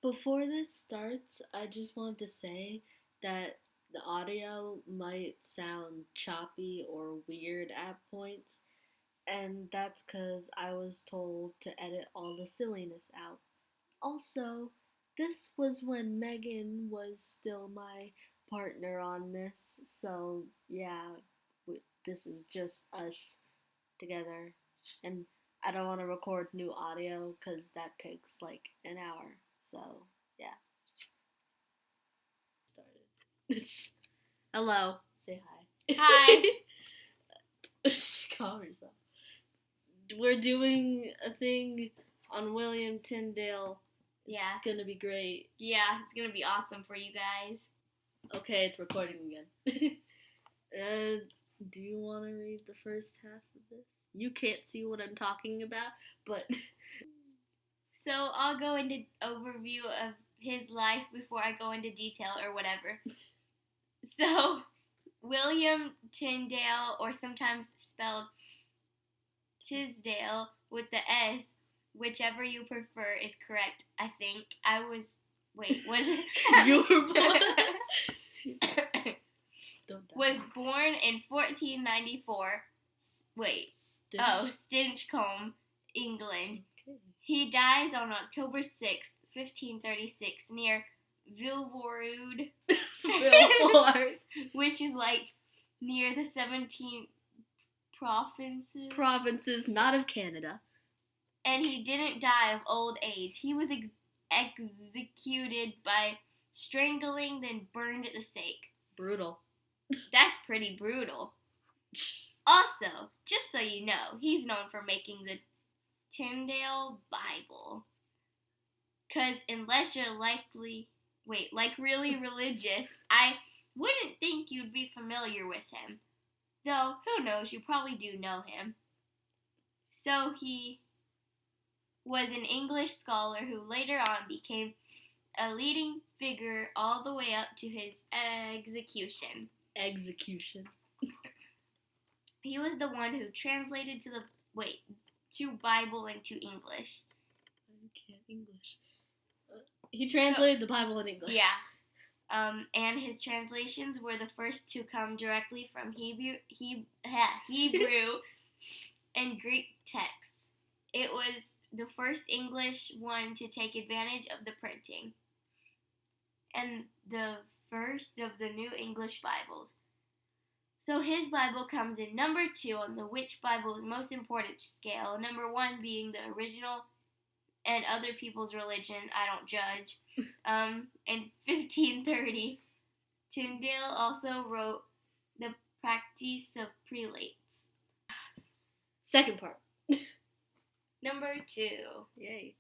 Before this starts, I just want to say that the audio might sound choppy or weird at points, and that's because I was told to edit all the silliness out. Also, this was when Megan was still my partner on this, so yeah, this is just us together. And I don't want to record new audio because that takes like an hour, so yeah. Started. Hello. Say hi. Hi. Calm yourself. We're doing a thing on William Tyndale. Yeah. It's gonna be great. Yeah, it's gonna be awesome for you guys. Okay, it's recording again. Do you want to read the first half of this? You can't see what I'm talking about, but... So I'll go into overview of his life before I go into detail or whatever. So, William Tyndale, or sometimes spelled Tisdale with the S, whichever you prefer is correct, I think. Was it? You were born? Don't die. Was born in 1494. Stinchcombe, England. Okay. He dies on October 6th, 1536, near Vilvoorde, which is like near the 17th provinces. Provinces, not of Canada. And he didn't die of old age. He was executed by strangling, then burned at the stake. Brutal. That's pretty brutal. Also, just so you know, he's known for making the Tyndale Bible. Because unless you're really religious, I wouldn't think you'd be familiar with him. Though, who knows, you probably do know him. So he was an English scholar who later on became a leading figure all the way up to his execution. He was the one who translated to Bible into English. I can't English. He translated the Bible in English. Yeah. And his translations were the first to come directly from Hebrew and Greek texts. It was the first English one to take advantage of the printing, and the first of the new English Bibles. So his Bible comes in number 2 on the which Bible is most important scale, number 1 being the original and other people's religion, I don't judge. In 1530, Tyndale also wrote the Practice of Prelates. Second part. Number 2. Yay.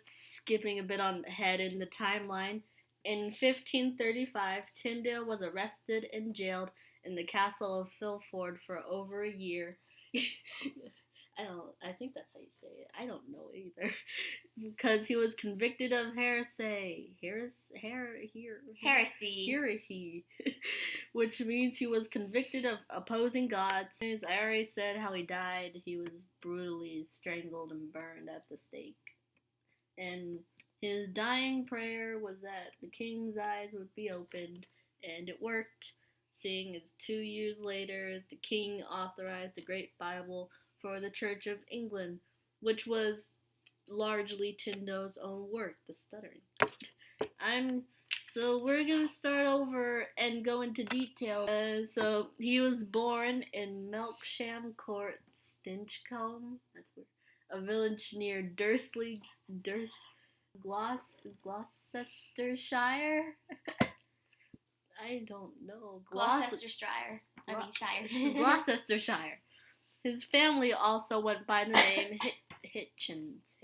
Skipping a bit on ahead in the timeline. In 1535, Tyndale was arrested and jailed in the castle of Filford for over a year. I think that's how you say it. I don't know either. Because he was convicted of heresy. Which means he was convicted of opposing God. As I already said how he died, he was brutally strangled and burned at the stake. And his dying prayer was that the king's eyes would be opened, and it worked, seeing as 2 years later the king authorized the Great Bible for the Church of England, which was largely Tyndale's own work, the stuttering. So we're gonna start over and go into detail. So he was born in Melksham Court, Stinchcombe, that's weird, a village near Gloucestershire. I don't know. Gloucestershire. Shire. Gloucestershire. His family also went by the name Hitchens.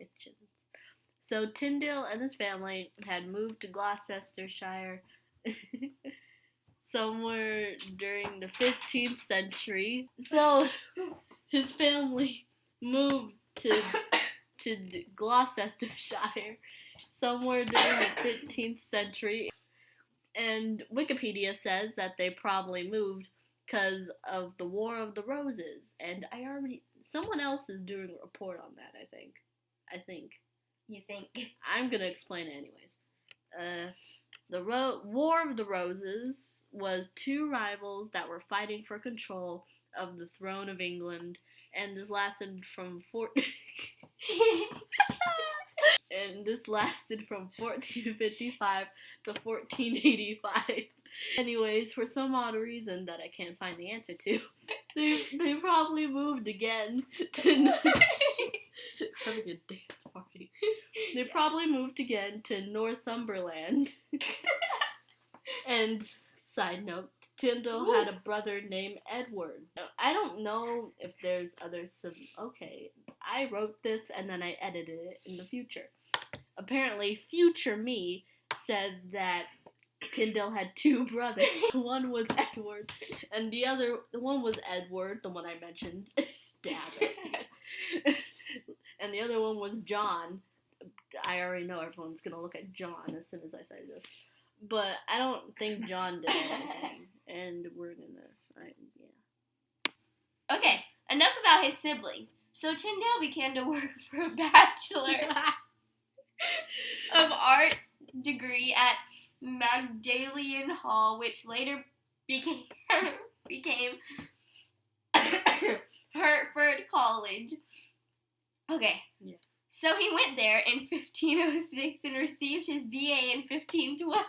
So Tyndale and his family had moved to Gloucestershire somewhere during the 15th century. So his family moved to Gloucestershire somewhere during the 15th century. And Wikipedia says that they probably moved because of the War of the Roses. And someone else is doing a report on that, I think. You think? I'm going to explain it anyways. The War of the Roses was two rivals that were fighting for control of the throne of England, and this lasted from 1455 to 1485. Anyways, for some odd reason that I can't find the answer to, they probably moved again to having a dance party. They probably moved again to Northumberland. And side note, Tyndale had a brother named Edward. I don't know if there's others. Okay, I wrote this and then I edited it in the future. Apparently, future me said that Tyndale had two brothers. One was Edward, and the other one was Edward, the one I mentioned. Stab it. And the other one was John. I already know everyone's gonna look at John as soon as I say this. But I don't think John did anything. And we're gonna, yeah. Okay, enough about his siblings. So Tyndale began to work for a Bachelor of Arts degree at Magdalen Hall, which later became Hertford College. Okay. Yeah. So he went there in 1506 and received his BA in 1512.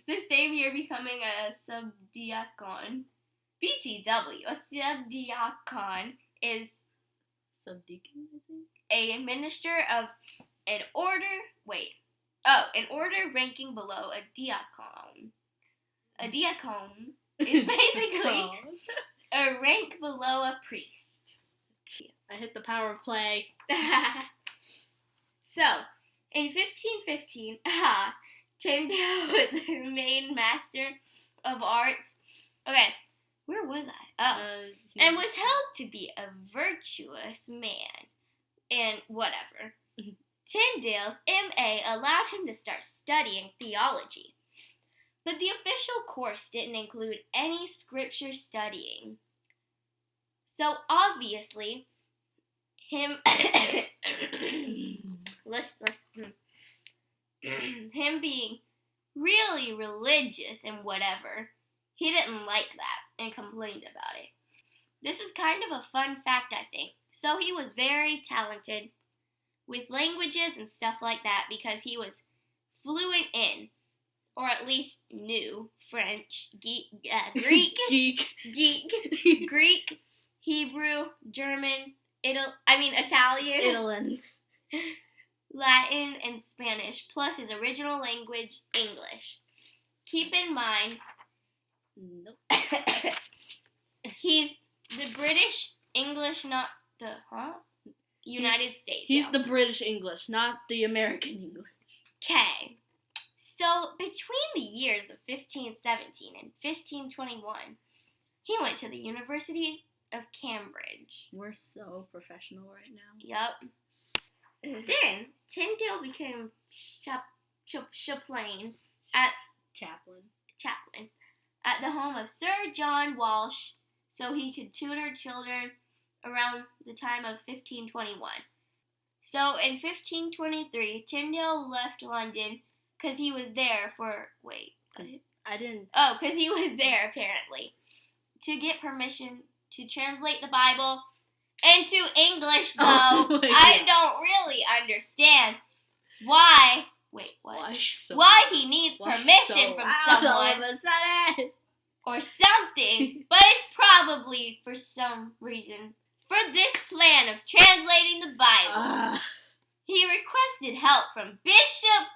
The same year becoming a subdeacon. BTW, a subdeacon is Subdeacon, I think? a minister of an order, an order ranking below a diacon. A diacon is basically a rank below a priest. I hit the power of play. So, in 1515, Tyndale was made Master of Arts. Okay, where was I? Oh. And was held to be a virtuous man. And whatever. Tyndale's MA allowed him to start studying theology. But the official course didn't include any scripture studying. So obviously, him being really religious and whatever, he didn't like that and complained about it. This is kind of a fun fact, I think. So he was very talented with languages and stuff like that because he was fluent in, or at least knew, French, Greek, Greek, Hebrew, German, Italian, Latin, and Spanish, plus his original language, English. Keep in mind, he's the British English, not the, United States. He's the British English, not the American English. Okay. So, between the years of 1517 and 1521, he went to the University of Cambridge. We're so professional right now. Yup. Then, Tyndale became chaplain at the home of Sir John Walsh so he could tutor children around the time of 1521. So, in 1523, Tyndale left London because he was there for, because he was there, apparently, to get permission to translate the Bible into English, though. I don't really understand why, why he needs permission from someone or something, but it's probably for some reason for this plan of translating the Bible. He requested help from Bishop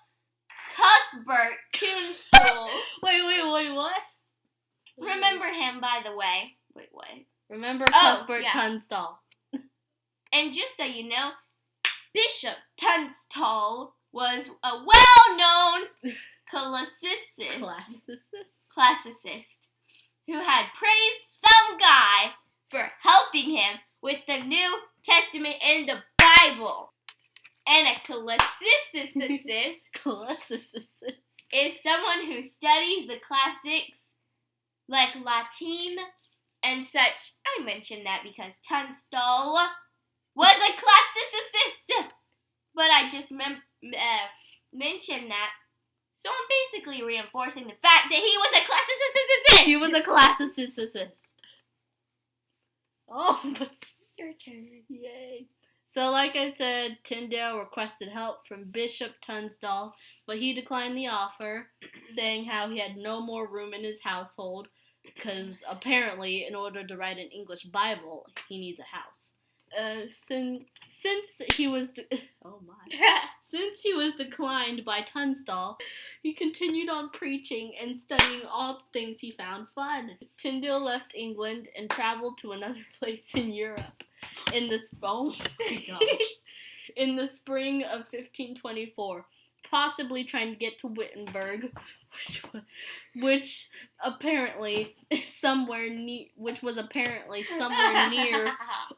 Cuthbert Tunstall. Wait, what? Remember him, by the way. Wait, what? Remember Cuthbert Tunstall. And just so you know, Bishop Tunstall was a well-known classicist who had praised some guy for helping him with the New Testament and the Bible. And a classicist is someone who studies the classics like Latin and such. I mentioned that because Tunstall was a classicist, but I just mention that. So I'm basically reinforcing the fact that he was a classicist. He was a classicist. Oh, but Your turn. yay. So, like I said, Tyndale requested help from Bishop Tunstall, but he declined the offer, saying how he had no more room in his household, because apparently, in order to write an English Bible, he needs a house. Since he was since he was declined by Tunstall, he continued on preaching and studying all the things he found fun. Tyndale left England and traveled to another place in Europe in the in the spring of 1524, possibly trying to get to Wittenberg, which was apparently somewhere near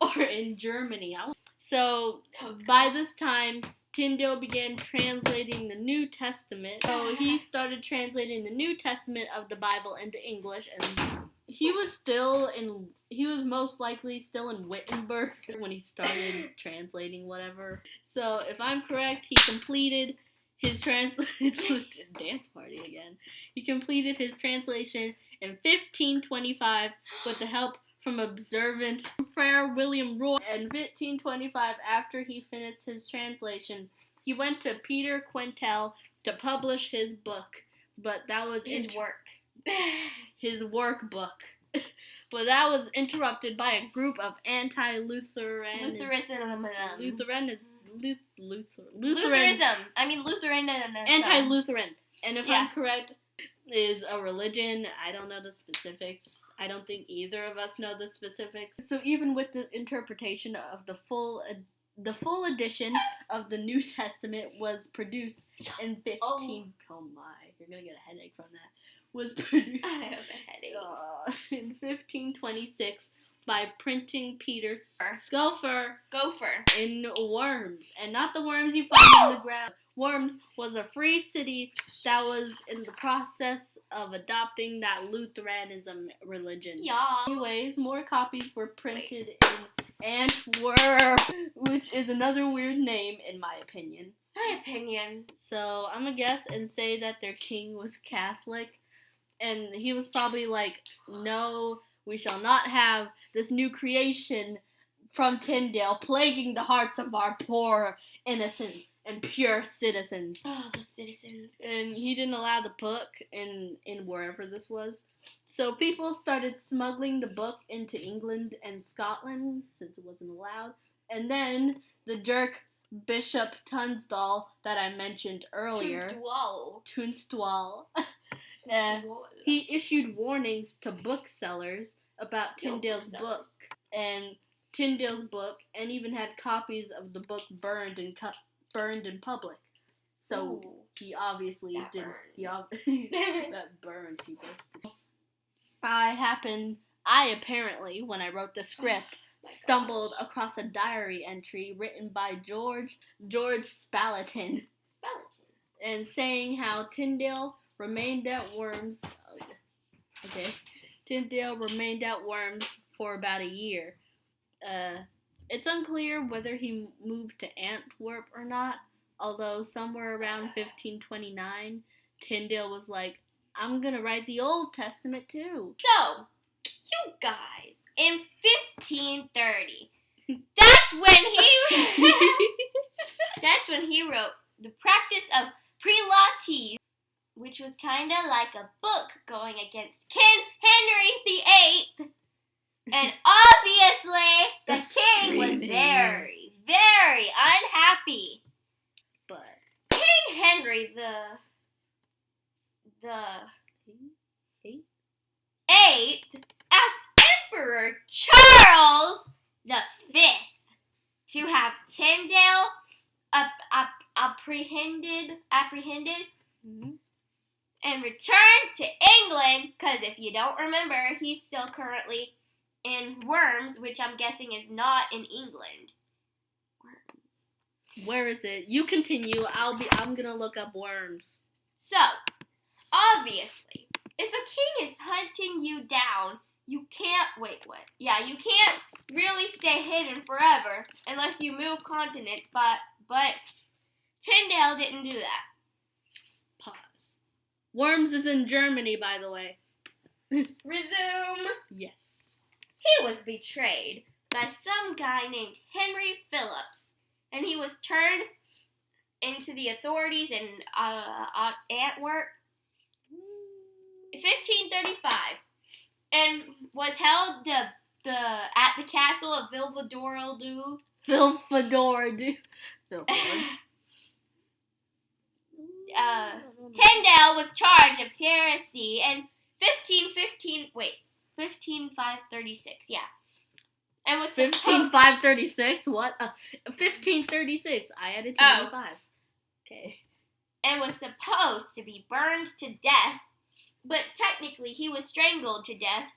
or in Germany. So by this time, Tyndale began translating the New Testament. So he started translating the New Testament of the Bible into English, and he was most likely still in Wittenberg when he started translating whatever. So if I'm correct, he completed his dance party again. He completed his translation in 1525 with the help from observant Friar William Roy. In 1525, after he finished his translation, he went to Peter Quintel to publish his book, but that was his his workbook. But that was interrupted by a group of anti-Lutheranism. Anti-Lutheran. And if I'm correct, is a religion. I don't know the specifics. I don't think either of us know the specifics. So even with the interpretation of the full edition of the New Testament was produced in 15... Oh my, you're going to get a headache from that. Was produced I have a headache. In 1526 by printing Peter's Scoffer in Worms, and not the worms you find in the ground. Worms was a free city that was in the process of adopting that Lutheranism religion. Yeah. Anyways, more copies were printed in Antwerp, which is another weird name in my opinion. So I'm gonna guess and say that their king was Catholic. And he was probably like, no, we shall not have this new creation from Tyndale plaguing the hearts of our poor, innocent, and pure citizens. Oh, those citizens. And he didn't allow the book in wherever this was. So people started smuggling the book into England and Scotland, since it wasn't allowed. And then the jerk Bishop Tunstall that I mentioned earlier. Tunstall. He issued warnings to booksellers about Tyndale's book, and even had copies of the book burned in public. So he obviously didn't. That burns. He boasted. I apparently, when I wrote the script, stumbled across a diary entry written by George Spalatin, and saying how Tyndale remained at Worms. Tyndale remained at Worms for about a year. It's unclear whether he moved to Antwerp or not, although somewhere around 1529, Tyndale was like, I'm gonna write the Old Testament too. So, you guys, in 1530, that's when he wrote The Practice of Prelates, which was kind of like a book going against King Henry VIII. And obviously, the king was very, very unhappy. But King Henry VIII asked Emperor Charles V to have Tyndale apprehended and returned to England, because if you don't remember, he's still currently in Worms, which I'm guessing is not in England. Worms. Where is it? You continue. I'm gonna look up Worms. So, obviously, if a king is hunting you down, you can't you can't really stay hidden forever unless you move continents, but Tyndale didn't do that. Worms is in Germany, by the way. Resume. Yes. He was betrayed by some guy named Henry Phillips, and he was turned into the authorities in Antwerp in 1535, and was held at the castle of Vilvador. Tyndale was charged of heresy in 1536, yeah. And was 15536? What? 1536. I added 285. Okay. And was supposed to be burned to death, but technically he was strangled to death.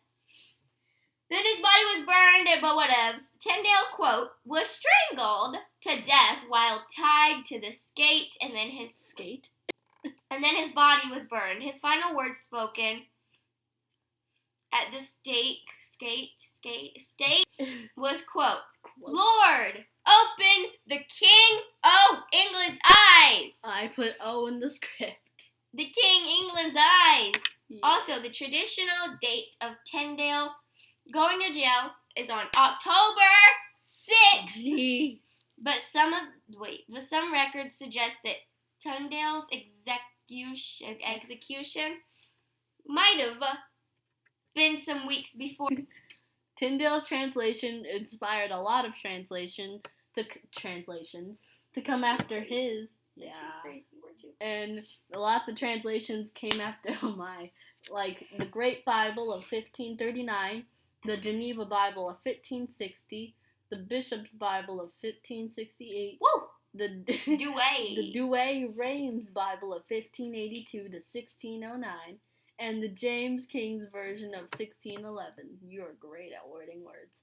Then his body was burned, but whatevs. Tyndale, quote, was strangled to death while tied to the skate, and then his body was burned. His final words spoken at the stake was, quote, Lord, open the King of England's eyes. I put O in the script. The King England's eyes. Yeah. Also, the traditional date of Tyndale going to jail is on October 6th. Jeez. But some records suggest that Tyndale's execution might have been some weeks before. Tyndale's translation inspired a lot of translations to come after his. Yeah. And lots of translations came after like the Great Bible of 1539, the Geneva Bible of 1560, the Bishop's Bible of 1568. Woo! The Douay-Rheims Bible of 1582 to 1609, and the James King's version of 1611. You're great at wording words.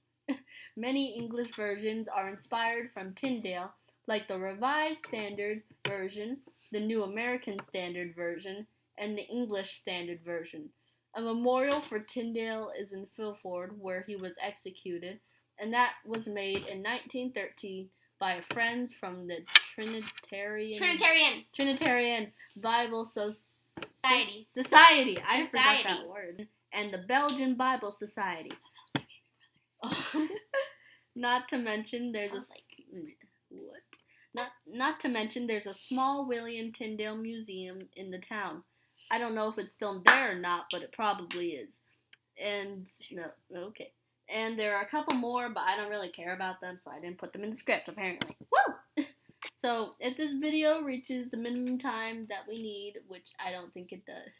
Many English versions are inspired from Tyndale, like the Revised Standard Version, the New American Standard Version, and the English Standard Version. A memorial for Tyndale is in Filford, where he was executed, and that was made in 1913 by friends from the Trinitarian Bible Society. I forgot that word. And the Belgian Bible Society. Not to mention there's Not to mention there's a small William Tyndale museum in the town. I don't know if it's still there or not, but it probably is. And there are a couple more, but I don't really care about them, so I didn't put them in the script, apparently. Woo! So, if this video reaches the minimum time that we need, which I don't think it does.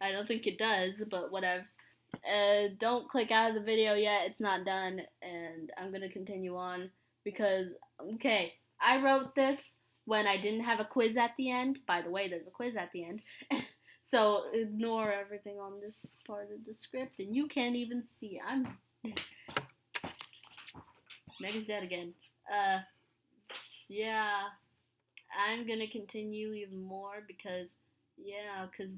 I don't think it does, but whatevs. Don't click out of the video yet, it's not done, and I'm gonna continue on, because, okay, I wrote this when I didn't have a quiz at the end. By the way, there's a quiz at the end. So ignore everything on this part of the script, and you can't even see. Megan's dead again. Yeah, I'm gonna continue even more because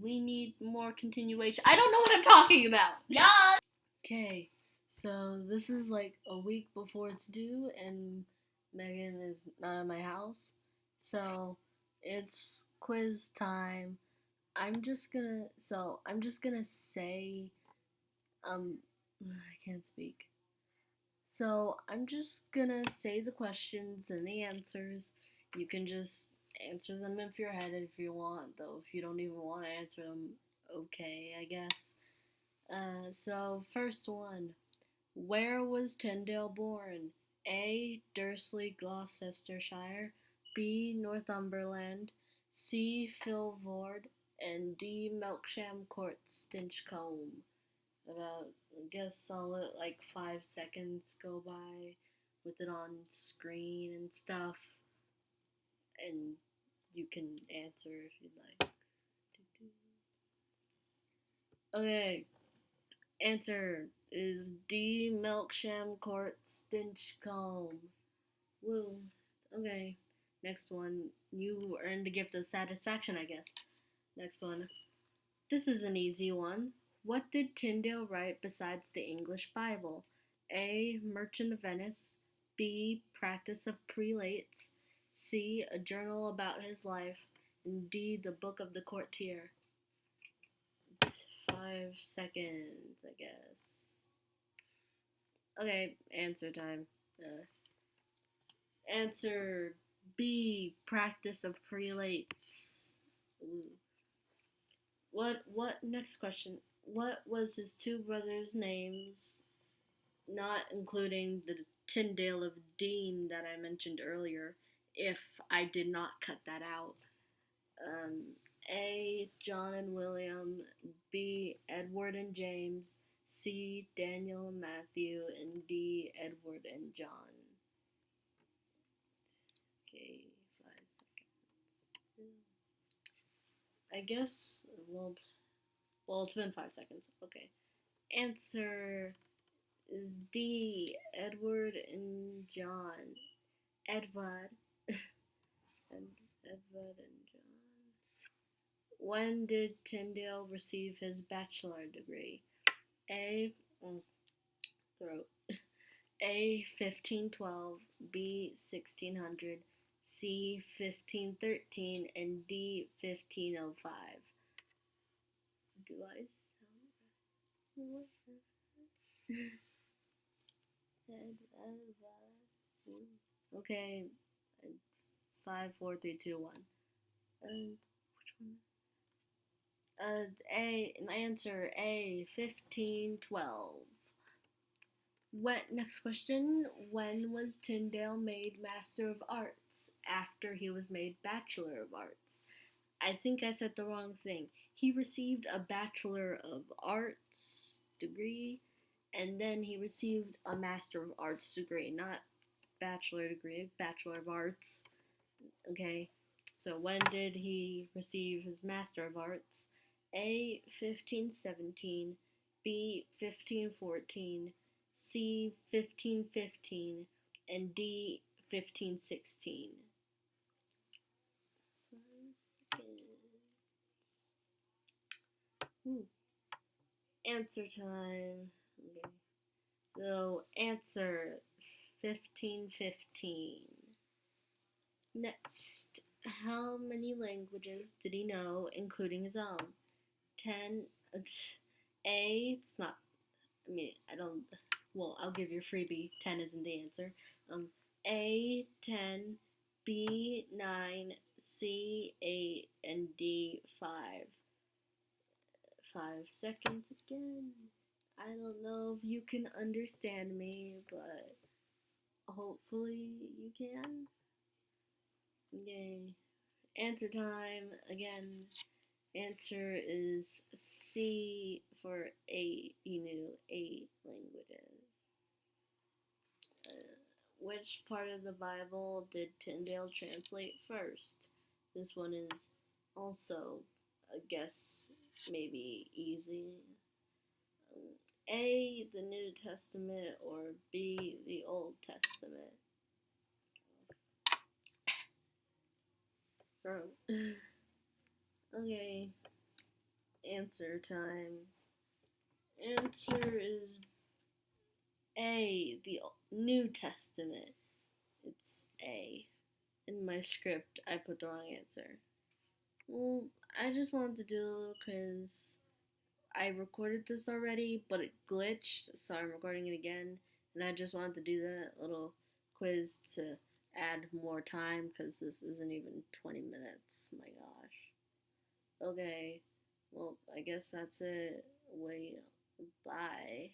we need more continuation. I don't know what I'm talking about. Yeah. Okay, so this is like a week before it's due, and Megan is not at my house, so it's quiz time. I'm just gonna say, I can't speak. So I'm just gonna say the questions and the answers. You can just answer them if you're headed if you want, though if you don't even want to answer them, okay, I guess. So first one. Where was Tyndale born? A. Dursley, Gloucestershire. B. Northumberland. C. Filford. And D. Melksham Court, Stinchcombe. I guess I'll let like 5 seconds go by with it on screen and stuff. And you can answer if you'd like. Okay. Answer is D. Melksham Court, Stinchcombe. Woo. Okay. Next one. You earned the gift of satisfaction, I guess. Next one. This is an easy one. What did Tyndale write besides the English Bible? A. Merchant of Venice. B. Practice of Prelates. C. A journal about his life. And D. The Book of the Courtier. 5 seconds, I guess. Okay, answer time. Answer B. Practice of prelates. Ooh. What next question? What was his two brothers' names, not including the Tyndale of Dean that I mentioned earlier, if I did not cut that out? Um, A. John and William. B. Edward and James. C. Daniel and Matthew. And D. Edward and John. Okay, 5 seconds. I guess, it's been 5 seconds. Okay. Answer is D. Edward and John. Edward. and Edward and John. When did Tyndale receive his bachelor degree? A. Throat. A. 1512. B. 1600. C. 1513. And D. 1505. Do I sound okay. 5, 4, 3, 2, 1. Which one? Answer A. 1512. What next question? When was Tyndale made Master of Arts after he was made Bachelor of Arts? I think I said the wrong thing. He received a Bachelor of Arts degree, and then he received a Master of Arts degree, not Bachelor degree, Bachelor of Arts. Okay, so when did he receive his Master of Arts? A. 1517, B. 1514, C. 1515, and D. 1516. Answer time. Okay. So, answer 1515. Next, how many languages did he know, including his own? 10. A. It's not. I don't. Well, I'll give you a freebie. 10 isn't the answer. A. 10. B. 9. C. 8. And D. 5. 5 seconds again. I don't know if you can understand me, but hopefully you can. Yay. Answer time again. Answer is C for 8. You knew 8 languages. Which part of the Bible did Tyndale translate first? This one is also, I guess, maybe easy. A, the New Testament, or B, the Old Testament? Okay, answer time. Answer is A, the New Testament. It's A. In my script, I put the wrong answer. Well, I just wanted to do it because I recorded this already, but it glitched, so I'm recording it again. And I just wanted to do that little quiz to add more time because this isn't even 20 minutes. My gosh. Okay, well, I guess that's it. Wait, bye.